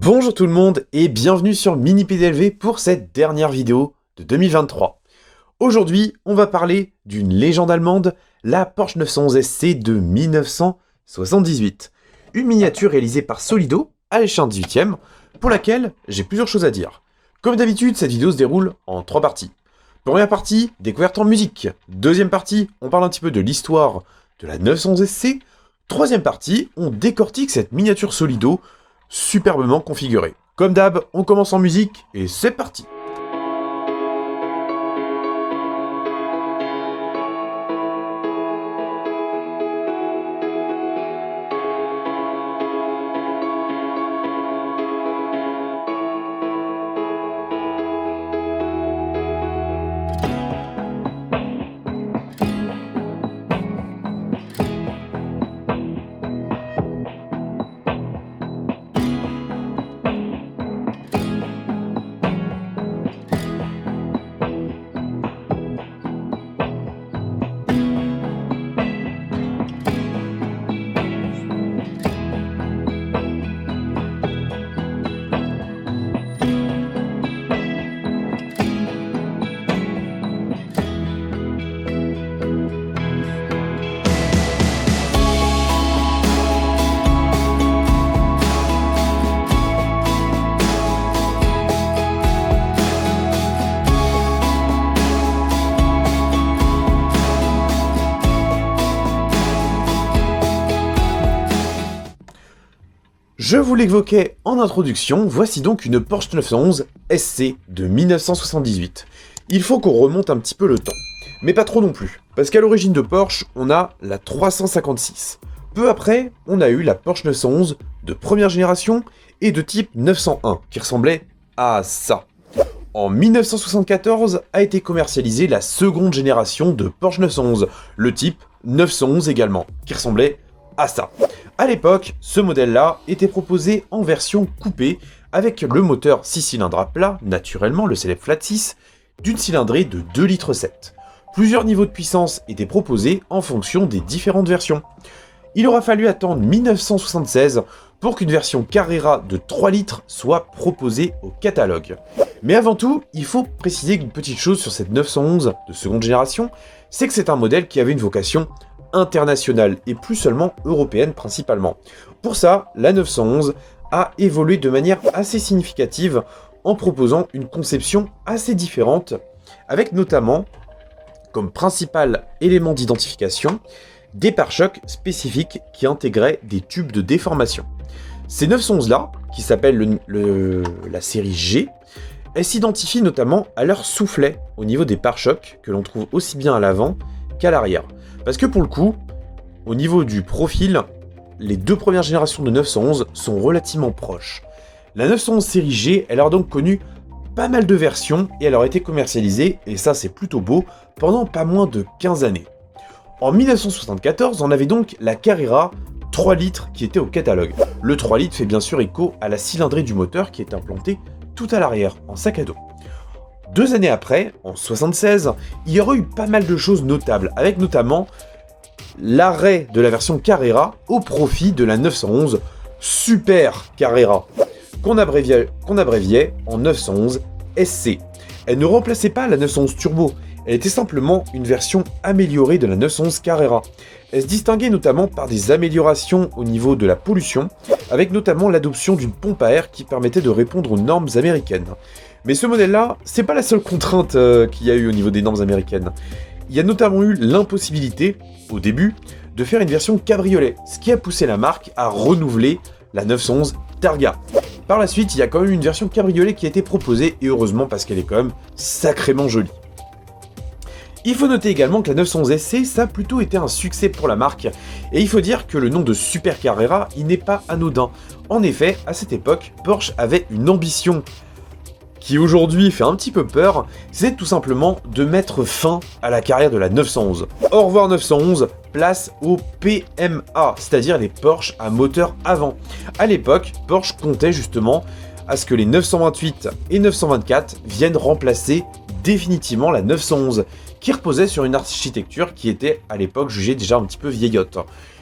Bonjour tout le monde et bienvenue sur MiniPDLV pour cette dernière vidéo de 2023. Aujourd'hui, on va parler d'une légende allemande, la Porsche 911 SC de 1978. Une miniature réalisée par Solido à l'échelle 18ème, pour laquelle j'ai plusieurs choses à dire. Comme d'habitude, cette vidéo se déroule en 3 parties. Première partie, découverte en musique. Deuxième partie, on parle un petit peu de l'histoire de la 911 SC. Troisième partie, on décortique cette miniature Solido superbement configurée. Comme d'hab, on commence en musique et c'est parti. Je vous l'évoquais en introduction, voici donc une Porsche 911 SC de 1978. Il faut qu'on remonte un petit peu le temps, mais pas trop non plus, parce qu'à l'origine de Porsche, on a la 356. Peu après, on a eu la Porsche 911 de première génération et de type 901, qui ressemblait à ça. En 1974 a été commercialisée la seconde génération de Porsche 911, le type 911 également, qui ressemblait à ça. A l'époque, ce modèle-là était proposé en version coupée avec le moteur 6 cylindres à plat, naturellement le célèbre Flat 6, d'une cylindrée de 2,7 litres. Plusieurs niveaux de puissance étaient proposés en fonction des différentes versions. Il aura fallu attendre 1976 pour qu'une version Carrera de 3 litres soit proposée au catalogue. Mais avant tout, il faut préciser une petite chose sur cette 911 de seconde génération, c'est que c'est un modèle qui avait une vocation internationale et plus seulement européenne principalement. Pour ça, la 911 a évolué de manière assez significative en proposant une conception assez différente, avec notamment comme principal élément d'identification des pare-chocs spécifiques qui intégraient des tubes de déformation. Ces 911-là, qui s'appellent la série G, elles s'identifient notamment à leur soufflet au niveau des pare-chocs que l'on trouve aussi bien à l'avant qu'à l'arrière. Parce que pour le coup, au niveau du profil, les deux premières générations de 911 sont relativement proches. La 911 série G, elle a donc connu pas mal de versions et elle a été commercialisée, et ça c'est plutôt beau, pendant pas moins de 15 années. En 1974, on avait donc la Carrera 3 litres qui était au catalogue. Le 3 litres fait bien sûr écho à la cylindrée du moteur qui est implantée tout à l'arrière, en sac à dos. 2 années après, en 1976, il y aurait eu pas mal de choses notables, avec notamment l'arrêt de la version Carrera au profit de la 911 Super Carrera, qu'on abréviait en 911 SC. Elle ne remplaçait pas la 911 Turbo, elle était simplement une version améliorée de la 911 Carrera. Elle se distinguait notamment par des améliorations au niveau de la pollution, avec notamment l'adoption d'une pompe à air qui permettait de répondre aux normes américaines. Mais ce modèle-là, c'est pas la seule contrainte qu'il y a eu au niveau des normes américaines. Il y a notamment eu l'impossibilité, au début, de faire une version cabriolet, ce qui a poussé la marque à renouveler la 911 Targa. Par la suite, il y a quand même une version cabriolet qui a été proposée, et heureusement parce qu'elle est quand même sacrément jolie. Il faut noter également que la 911 SC, ça a plutôt été un succès pour la marque, et il faut dire que le nom de Super Carrera, il n'est pas anodin. En effet, à cette époque, Porsche avait une ambition qui aujourd'hui fait un petit peu peur, c'est tout simplement de mettre fin à la carrière de la 911. Au revoir 911, place au PMA, c'est-à-dire les Porsche à moteur avant. À l'époque, Porsche comptait justement à ce que les 928 et 924 viennent remplacer définitivement la 911, qui reposait sur une architecture qui était à l'époque jugée déjà un petit peu vieillotte.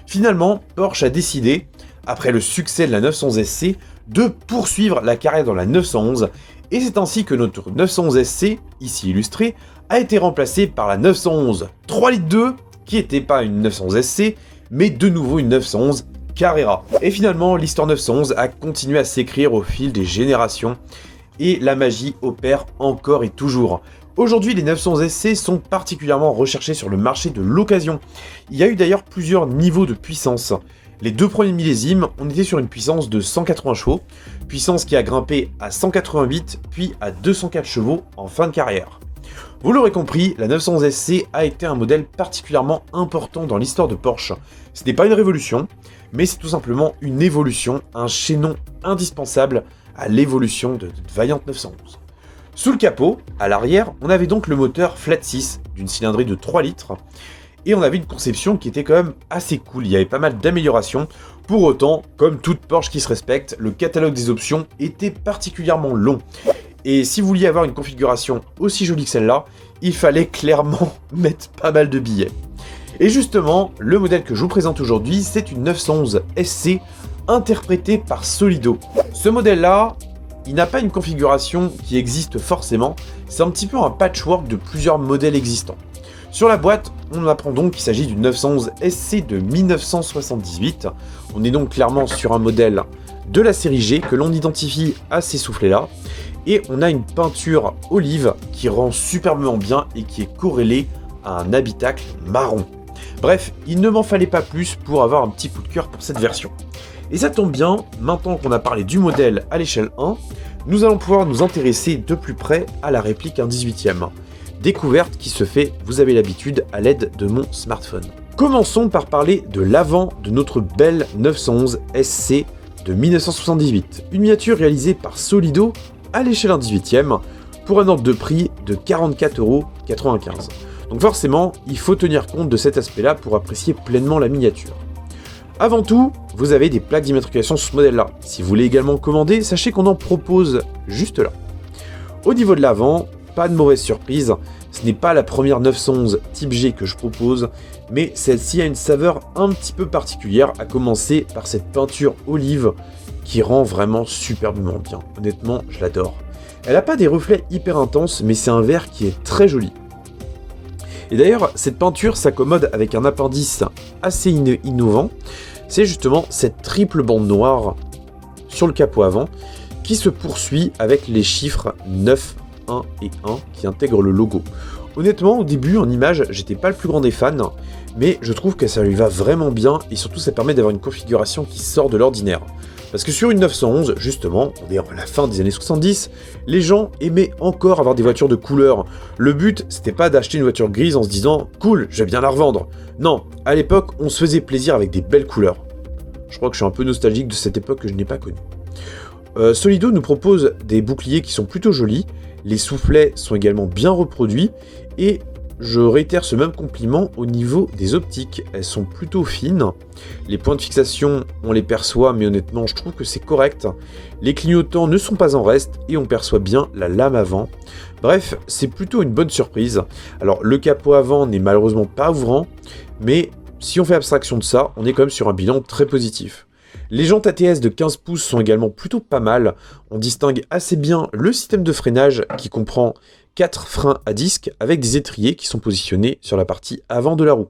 Finalement, Porsche a décidé, après le succès de la 911 SC, de poursuivre la carrière dans la 911, et c'est ainsi que notre 911 SC, ici illustrée, a été remplacée par la 911 3 litres 2, qui n'était pas une 911 SC, mais de nouveau une 911 Carrera. Et finalement, l'histoire 911 a continué à s'écrire au fil des générations, et la magie opère encore et toujours. Aujourd'hui, les 911 SC sont particulièrement recherchés sur le marché de l'occasion. Il y a eu d'ailleurs plusieurs niveaux de puissance. Les deux premiers millésimes, on était sur une puissance de 180 chevaux, puissance qui a grimpé à 188 puis à 204 chevaux en fin de carrière. Vous l'aurez compris, la 911 SC a été un modèle particulièrement important dans l'histoire de Porsche. Ce n'est pas une révolution, mais c'est tout simplement une évolution, un chaînon indispensable à l'évolution de Vaillant 911. Sous le capot, à l'arrière, on avait donc le moteur Flat 6 d'une cylindrée de 3 litres, et on avait une conception qui était quand même assez cool, il y avait pas mal d'améliorations. Pour autant, comme toute Porsche qui se respecte, le catalogue des options était particulièrement long. Et si vous vouliez avoir une configuration aussi jolie que celle-là, il fallait clairement mettre pas mal de billets. Et justement, le modèle que je vous présente aujourd'hui, c'est une 911 SC interprétée par Solido. Ce modèle-là, il n'a pas une configuration qui existe forcément, c'est un petit peu un patchwork de plusieurs modèles existants. Sur la boîte, on apprend donc qu'il s'agit d'une 911 SC de 1978. On est donc clairement sur un modèle de la série G que l'on identifie à ces soufflets-là. Et on a une peinture olive qui rend superbement bien et qui est corrélée à un habitacle marron. Bref, il ne m'en fallait pas plus pour avoir un petit coup de cœur pour cette version. Et ça tombe bien, maintenant qu'on a parlé du modèle à l'échelle 1, nous allons pouvoir nous intéresser de plus près à la réplique 1/18e. Découverte qui se fait, vous avez l'habitude, à l'aide de mon smartphone. Commençons par parler de l'avant de notre belle 911 SC de 1978. Une miniature réalisée par Solido à l'échelle 1/18e pour un ordre de prix de 44,95 €. Donc forcément, il faut tenir compte de cet aspect-là pour apprécier pleinement la miniature. Avant tout, vous avez des plaques d'immatriculation sur ce modèle-là. Si vous voulez également commander, sachez qu'on en propose juste là. Au niveau de l'avant, pas de mauvaise surprise, ce n'est pas la première 911 Type G que je propose, mais celle-ci a une saveur un petit peu particulière, à commencer par cette peinture olive qui rend vraiment superbement bien. Honnêtement, je l'adore. Elle n'a pas des reflets hyper intenses, mais c'est un vert qui est très joli. Et d'ailleurs, cette peinture s'accommode avec un appendice assez innovant. C'est justement cette triple bande noire sur le capot avant qui se poursuit avec les chiffres 9, 1 et 1 qui intègrent le logo. Honnêtement, au début, en image, j'étais pas le plus grand des fans, mais je trouve que ça lui va vraiment bien et surtout ça permet d'avoir une configuration qui sort de l'ordinaire. Parce que sur une 911, justement, on est à la fin des années 70, les gens aimaient encore avoir des voitures de couleur. Le but, c'était pas d'acheter une voiture grise en se disant « Cool, je vais bien la revendre ». Non, à l'époque, on se faisait plaisir avec des belles couleurs. Je crois que je suis un peu nostalgique de cette époque que je n'ai pas connue. Solido nous propose des boucliers qui sont plutôt jolis, les soufflets sont également bien reproduits, et je réitère ce même compliment au niveau des optiques, elles sont plutôt fines, les points de fixation on les perçoit mais honnêtement je trouve que c'est correct, les clignotants ne sont pas en reste et on perçoit bien la lame avant, bref c'est plutôt une bonne surprise. Alors le capot avant n'est malheureusement pas ouvrant, mais si on fait abstraction de ça, on est quand même sur un bilan très positif. Les jantes ATS de 15 pouces sont également plutôt pas mal, on distingue assez bien le système de freinage qui comprend 4 freins à disque avec des étriers qui sont positionnés sur la partie avant de la roue.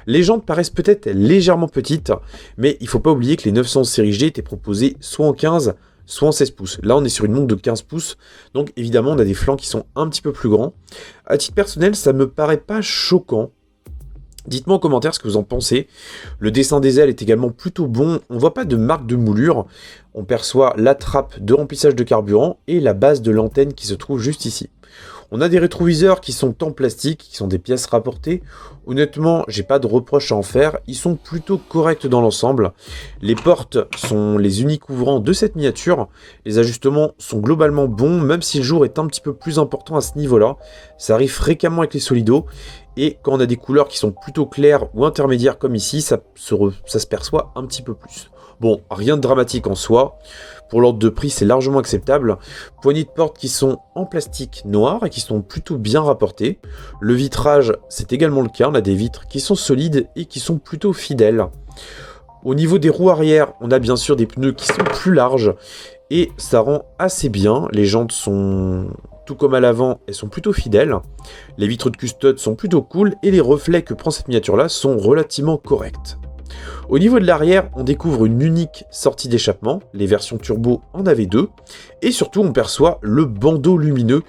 Les jantes paraissent peut-être légèrement petites, mais il ne faut pas oublier que les 911 série G étaient proposées soit en 15, soit en 16 pouces. Là, on est sur une montre de 15 pouces, donc évidemment, on a des flancs qui sont un petit peu plus grands. À titre personnel, ça me paraît pas choquant. Dites-moi en commentaire ce que vous en pensez. Le dessin des ailes est également plutôt bon. On ne voit pas de marque de moulure. On perçoit la trappe de remplissage de carburant et la base de l'antenne qui se trouve juste ici. On a des rétroviseurs qui sont en plastique, qui sont des pièces rapportées. Honnêtement, j'ai pas de reproches à en faire. Ils sont plutôt corrects dans l'ensemble. Les portes sont les uniques ouvrants de cette miniature. Les ajustements sont globalement bons, même si le jour est un petit peu plus important à ce niveau-là. Ça arrive fréquemment avec les Solido. Et quand on a des couleurs qui sont plutôt claires ou intermédiaires comme ici, ça se perçoit un petit peu plus. Bon, rien de dramatique en soi. Pour l'ordre de prix, c'est largement acceptable. Poignées de porte qui sont en plastique noir et qui sont plutôt bien rapportées. Le vitrage, c'est également le cas. On a des vitres qui sont solides et qui sont plutôt fidèles. Au niveau des roues arrière, on a bien sûr des pneus qui sont plus larges et ça rend assez bien. Les jantes sont, tout comme à l'avant, elles sont plutôt fidèles. Les vitres de custode sont plutôt cool et les reflets que prend cette miniature-là sont relativement corrects. Au niveau de l'arrière, on découvre une unique sortie d'échappement. Les versions turbo en avaient deux. Et surtout, on perçoit le bandeau lumineux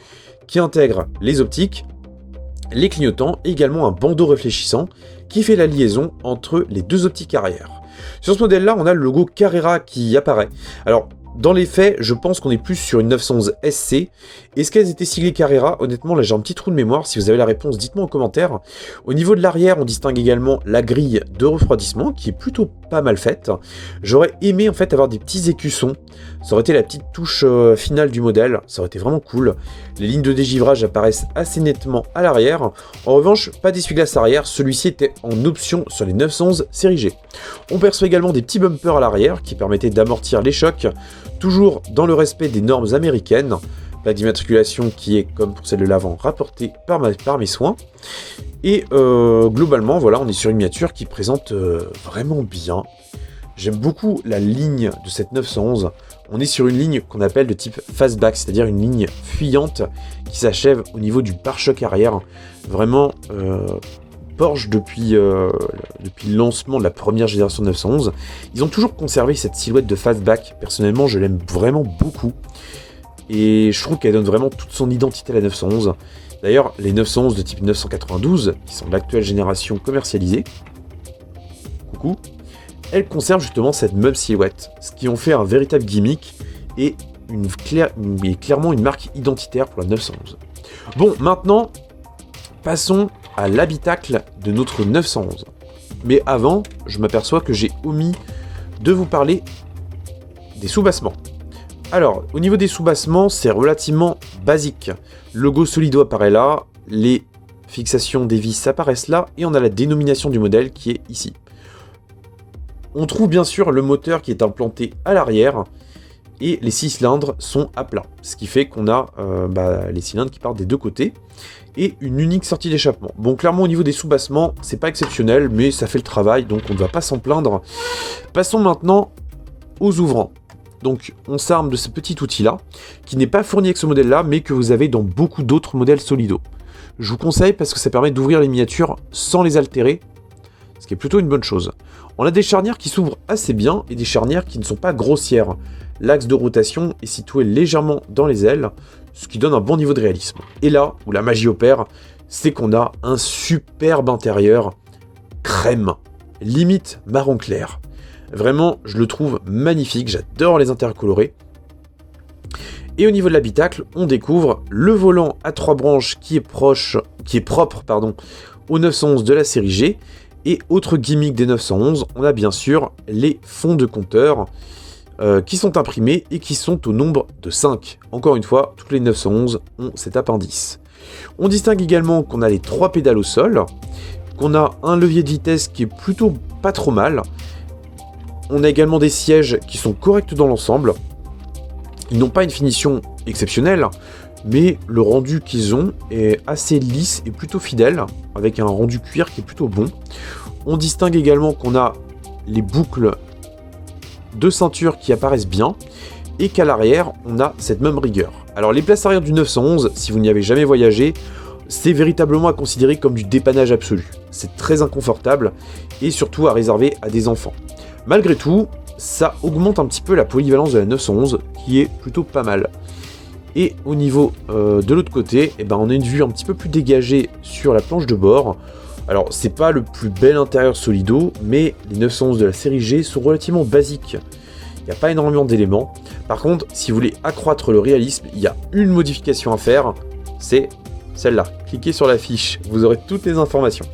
qui intègre les optiques, les clignotants et également un bandeau réfléchissant qui fait la liaison entre les deux optiques arrière. Sur ce modèle-là, on a le logo Carrera qui apparaît. Alors, dans les faits, je pense qu'on est plus sur une 911 SC. Est-ce qu'elles étaient siglées Carrera? Honnêtement, là j'ai un petit trou de mémoire. Si vous avez la réponse, dites-moi en commentaire. Au niveau de l'arrière, on distingue également la grille de refroidissement qui est plutôt pas mal faite. J'aurais aimé en fait avoir des petits écussons. Ça aurait été la petite touche finale du modèle. Ça aurait été vraiment cool. Les lignes de dégivrage apparaissent assez nettement à l'arrière. En revanche, pas d'essuie-glace arrière. Celui-ci était en option sur les 911 série G. On perçoit également des petits bumpers à l'arrière qui permettaient d'amortir les chocs. Toujours dans le respect des normes américaines, plaque d'immatriculation qui est, comme pour celle de l'avant, rapportée par mes soins. Et globalement, voilà, on est sur une miniature qui présente vraiment bien. J'aime beaucoup la ligne de cette 911. On est sur une ligne qu'on appelle de type fastback, c'est-à-dire une ligne fuyante qui s'achève au niveau du pare-choc arrière. Vraiment, Porsche, depuis le lancement de la première génération de 911, ils ont toujours conservé cette silhouette de fastback. Personnellement, je l'aime vraiment beaucoup. Et je trouve qu'elle donne vraiment toute son identité à la 911. D'ailleurs, les 911 de type 992, qui sont l'actuelle génération commercialisée, coucou, elles conservent justement cette même silhouette, ce qui en fait un véritable gimmick et clairement une marque identitaire pour la 911. Bon, maintenant, passons à l'habitacle de notre 911. Mais avant, je m'aperçois que j'ai omis de vous parler des sous-bassements. Alors, au niveau des sous-bassements, c'est relativement basique. Le logo Solido apparaît là, les fixations des vis apparaissent là, et on a la dénomination du modèle qui est ici. On trouve bien sûr le moteur qui est implanté à l'arrière, et les 6 cylindres sont à plat, ce qui fait qu'on a les cylindres qui partent des deux côtés, et une unique sortie d'échappement. Bon, clairement au niveau des sous-bassements, c'est pas exceptionnel, mais ça fait le travail, donc on ne va pas s'en plaindre. Passons maintenant aux ouvrants. Donc on s'arme de ce petit outil-là, qui n'est pas fourni avec ce modèle-là, mais que vous avez dans beaucoup d'autres modèles Solido. Je vous conseille parce que ça permet d'ouvrir les miniatures sans les altérer, ce qui est plutôt une bonne chose. On a des charnières qui s'ouvrent assez bien, et des charnières qui ne sont pas grossières. L'axe de rotation est situé légèrement dans les ailes, ce qui donne un bon niveau de réalisme. Et là, où la magie opère, c'est qu'on a un superbe intérieur crème, limite marron clair. Vraiment, je le trouve magnifique, j'adore les intérieurs colorés. Et au niveau de l'habitacle, on découvre le volant à 3 branches qui est propre au 911 de la série G. Et autre gimmick des 911, on a bien sûr les fonds de compteur qui sont imprimés et qui sont au nombre de 5. Encore une fois, toutes les 911 ont cet appendice. On distingue également qu'on a les 3 pédales au sol, qu'on a un levier de vitesse qui est plutôt pas trop mal. On a également des sièges qui sont corrects dans l'ensemble. Ils n'ont pas une finition exceptionnelle, mais le rendu qu'ils ont est assez lisse et plutôt fidèle, avec un rendu cuir qui est plutôt bon. On distingue également qu'on a les boucles de ceinture qui apparaissent bien, et qu'à l'arrière, on a cette même rigueur. Alors les places arrière du 911, si vous n'y avez jamais voyagé, c'est véritablement à considérer comme du dépannage absolu. C'est très inconfortable, et surtout à réserver à des enfants. Malgré tout, ça augmente un petit peu la polyvalence de la 911, qui est plutôt pas mal. Et au niveau de l'autre côté, on a une vue un petit peu plus dégagée sur la planche de bord. Alors, c'est pas le plus bel intérieur Solido, mais les 911 de la série G sont relativement basiques. Il n'y a pas énormément d'éléments. Par contre, si vous voulez accroître le réalisme, il y a une modification à faire, c'est celle-là. Cliquez sur la fiche, vous aurez toutes les informations.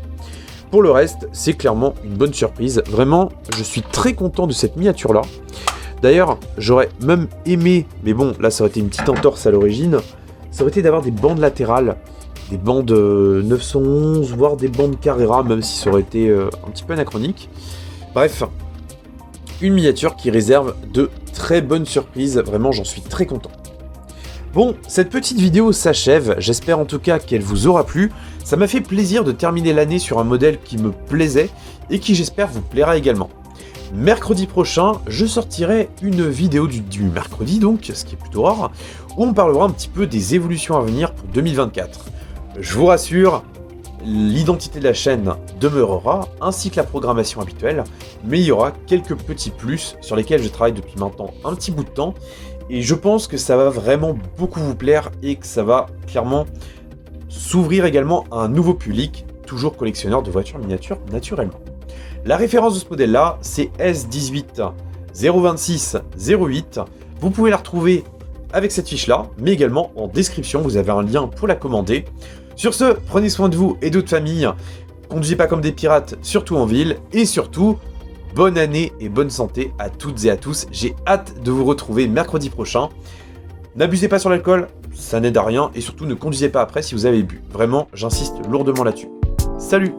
Pour le reste, c'est clairement une bonne surprise. Vraiment, je suis très content de cette miniature-là. D'ailleurs, j'aurais même aimé, mais bon, là ça aurait été une petite entorse à l'origine, ça aurait été d'avoir des bandes latérales, des bandes 911, voire des bandes Carrera, même si ça aurait été un petit peu anachronique. Bref, une miniature qui réserve de très bonnes surprises, vraiment j'en suis très content. Bon, cette petite vidéo s'achève, j'espère en tout cas qu'elle vous aura plu. Ça m'a fait plaisir de terminer l'année sur un modèle qui me plaisait et qui j'espère vous plaira également. Mercredi prochain, je sortirai une vidéo du mercredi, donc, ce qui est plutôt rare, où on parlera un petit peu des évolutions à venir pour 2024. Je vous rassure, l'identité de la chaîne demeurera, ainsi que la programmation habituelle, mais il y aura quelques petits plus sur lesquels je travaille depuis maintenant un petit bout de temps, et je pense que ça va vraiment beaucoup vous plaire et que ça va clairement s'ouvrir également à un nouveau public, toujours collectionneur de voitures miniatures naturellement. La référence de ce modèle-là, c'est S18-026-08. Vous pouvez la retrouver avec cette fiche-là, mais également en description, vous avez un lien pour la commander. Sur ce, prenez soin de vous et de votre famille, conduisez pas comme des pirates, surtout en ville, et surtout, bonne année et bonne santé à toutes et à tous. J'ai hâte de vous retrouver mercredi prochain. N'abusez pas sur l'alcool, ça n'aide à rien, et surtout ne conduisez pas après si vous avez bu. Vraiment, j'insiste lourdement là-dessus. Salut!